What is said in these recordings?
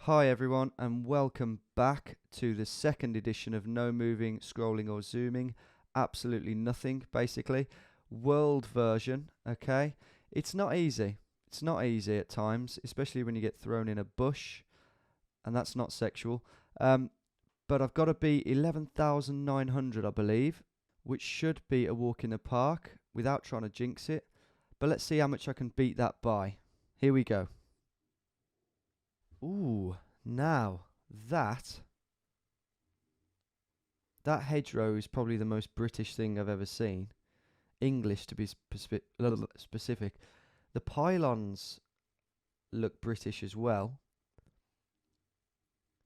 Hi everyone and welcome back to the second edition of No Moving, Scrolling or Zooming. Absolutely nothing basically. World version, okay? It's not easy. It's not easy at times, especially when you get thrown in a bush, and that's not sexual. But I've got to beat 11,900 I believe, which should be a walk in the park without trying to jinx it. But let's see how much I can beat that by. Here we go. Ooh, now that hedgerow is probably the most British thing I've ever seen. English to be specific. The pylons look British as well.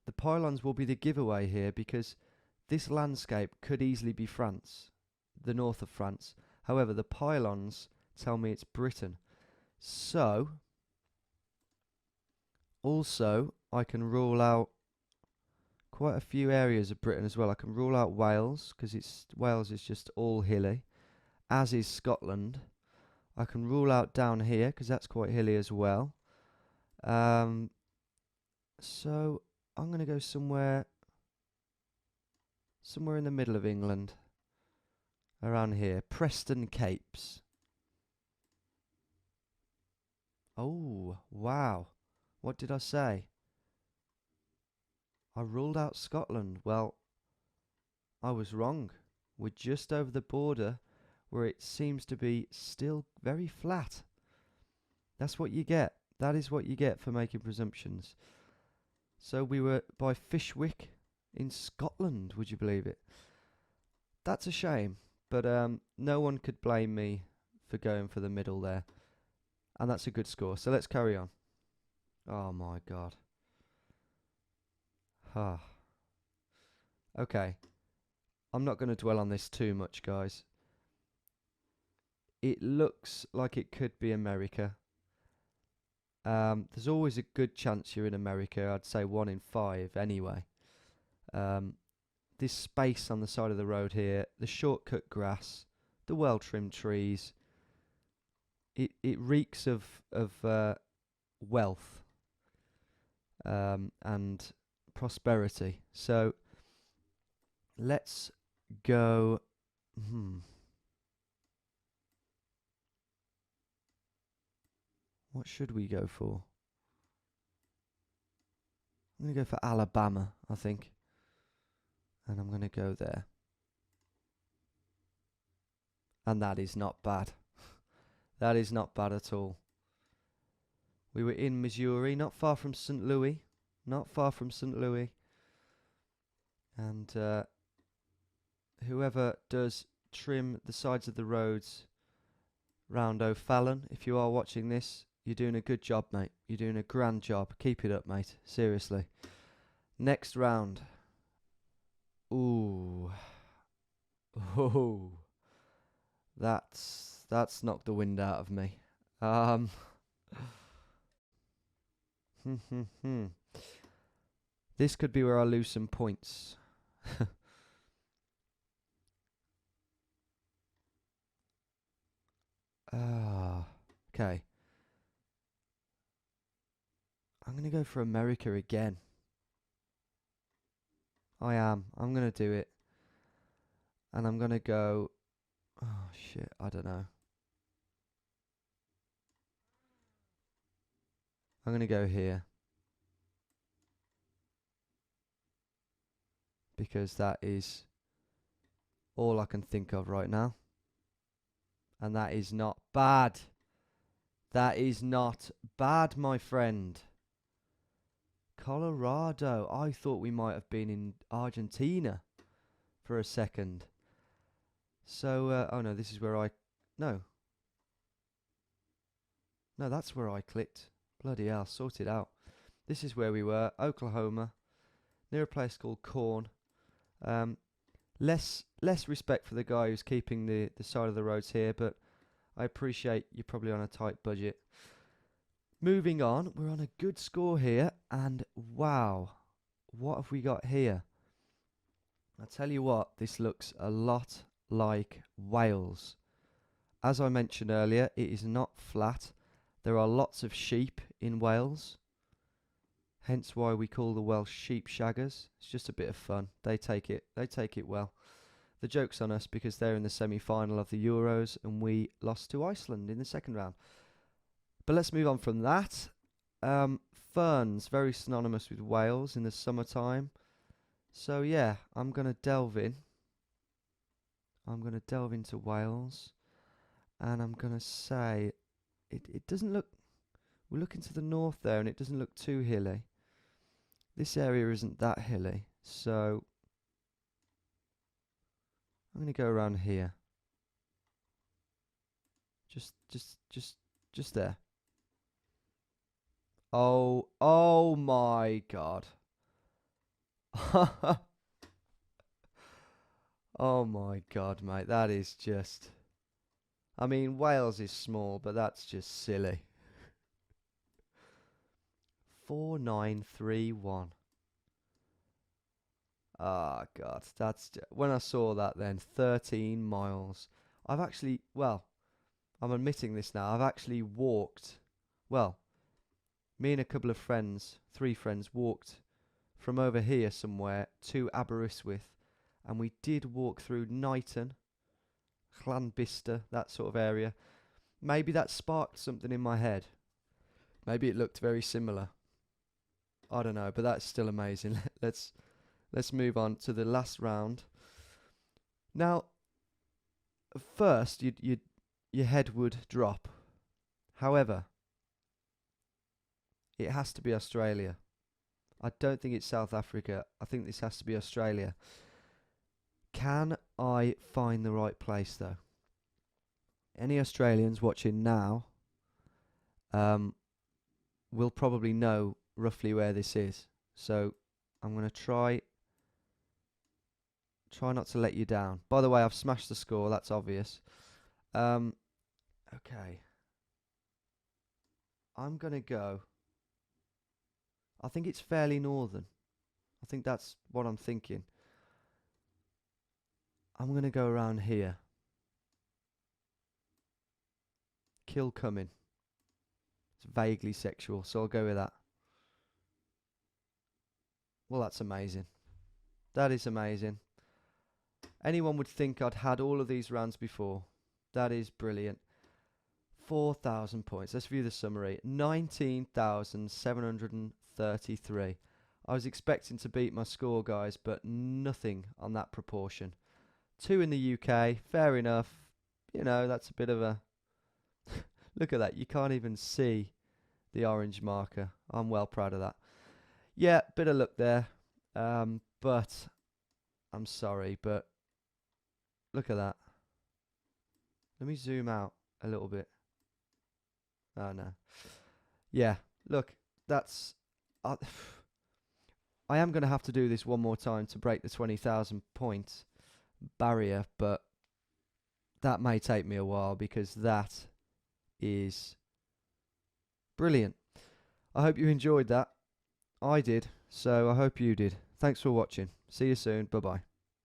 The pylons will be the giveaway here because this landscape could easily be France, the north of France. However, the pylons tell me it's Britain. So, also, I can rule out quite a few areas of Britain as well. I can rule out Wales because Wales is just all hilly, as is Scotland. I can rule out down here because that's quite hilly as well. So I'm going to go somewhere in the middle of England, around here. Preston Capes. Oh, wow. What did I say? I ruled out Scotland. Well, I was wrong. We're just over the border where it seems to be still very flat. That's what you get. That is what you get for making presumptions. So we were by Fishwick in Scotland, would you believe it? That's a shame, but no one could blame me for going for the middle there. And that's a good score, so let's carry on. Oh my god. Okay. I'm not going to dwell on this too much, guys. It looks like it could be America. There's always a good chance you're in America. I'd say 1 in 5 anyway. This space on the side of the road here, the shortcut grass, the well-trimmed trees, it reeks of wealth and prosperity. So let's go. What should we go for? I'm going to go for Alabama, I think. And I'm going to go there. And that is not bad. That is not bad at all. We were in Missouri, not far from St. Louis. Not far from St. Louis. And whoever does trim the sides of the roads round O'Fallon, if you are watching this, you're doing a good job, mate. You're doing a grand job. Keep it up, mate. Seriously. Next round. Ooh. Oh. That's knocked the wind out of me. This could be where I lose some points. Okay. I'm going to go for America again. I am. I'm going to do it. And I'm going to go... Oh, shit. I don't know. I'm going to go here. Because that is all I can think of right now. And that is not bad. That is not bad, my friend. Colorado. I thought we might have been in Argentina for a second. So, oh no, this is where no, that's where I clicked. Bloody hell, sort it out. This is where we were, Oklahoma, near a place called Corn. Less respect for the guy who's keeping the side of the roads here, but I appreciate you're probably on a tight budget. Moving on, we're on a good score here, and wow, what have we got here? I tell you what, this looks a lot like Wales. As I mentioned earlier, it is not flat. There are lots of sheep in Wales. Hence why we call the Welsh sheep shaggers. It's just a bit of fun. They take it well. The joke's on us because they're in the semi-final of the Euros and we lost to Iceland in the second round. But let's move on from that. Ferns, very synonymous with Wales in the summertime. So yeah, I'm going to delve in. I'm going to delve into Wales. And I'm going to say, it doesn't look, we're looking to the north there and it doesn't look too hilly. This area isn't that hilly, so I'm going to go around here. Just there. Oh my God. Oh my God, mate, that is just... I mean, Wales is small, but that's just silly. 4931. Ah, God, that's... When I saw that then, 13 miles. I've actually... Well, I'm admitting this now. I've actually walked... Well, me and a couple of friends, 3 friends, walked from over here somewhere to Aberystwyth. And we did walk through Knighton, Llanbista, that sort of area. Maybe that sparked something in my head. Maybe it looked very similar. I don't know, but that's still amazing. Let's move on to the last round. Now, first, your head would drop. However, it has to be Australia. I don't think it's South Africa. I think this has to be Australia. Can I find the right place, though? Any Australians watching now will probably know roughly where this is. So I'm going to try not to let you down. By the way, I've smashed the score. That's obvious. Okay. I'm going to go. I think it's fairly northern. I think that's what I'm thinking. I'm going to go around here. Kilcummin. It's vaguely sexual, so I'll go with that. Well, that's amazing. That is amazing. Anyone would think I'd had all of these rounds before. That is brilliant. 4,000 points. Let's view the summary. 19,733. I was expecting to beat my score, guys, but nothing on that proportion. 2 in the UK. Fair enough. You know, that's a bit of a... Look at that. You can't even see the orange marker. I'm well proud of that. Yeah, bit of luck there. But I'm sorry, but look at that. Let me zoom out a little bit. Oh, no. Yeah, look, that's... I am going to have to do this one more time to break the 20,000 point barrier, but that may take me a while because that is brilliant. I hope you enjoyed that. I did, so I hope you did. Thanks for watching. See you soon. Bye-bye.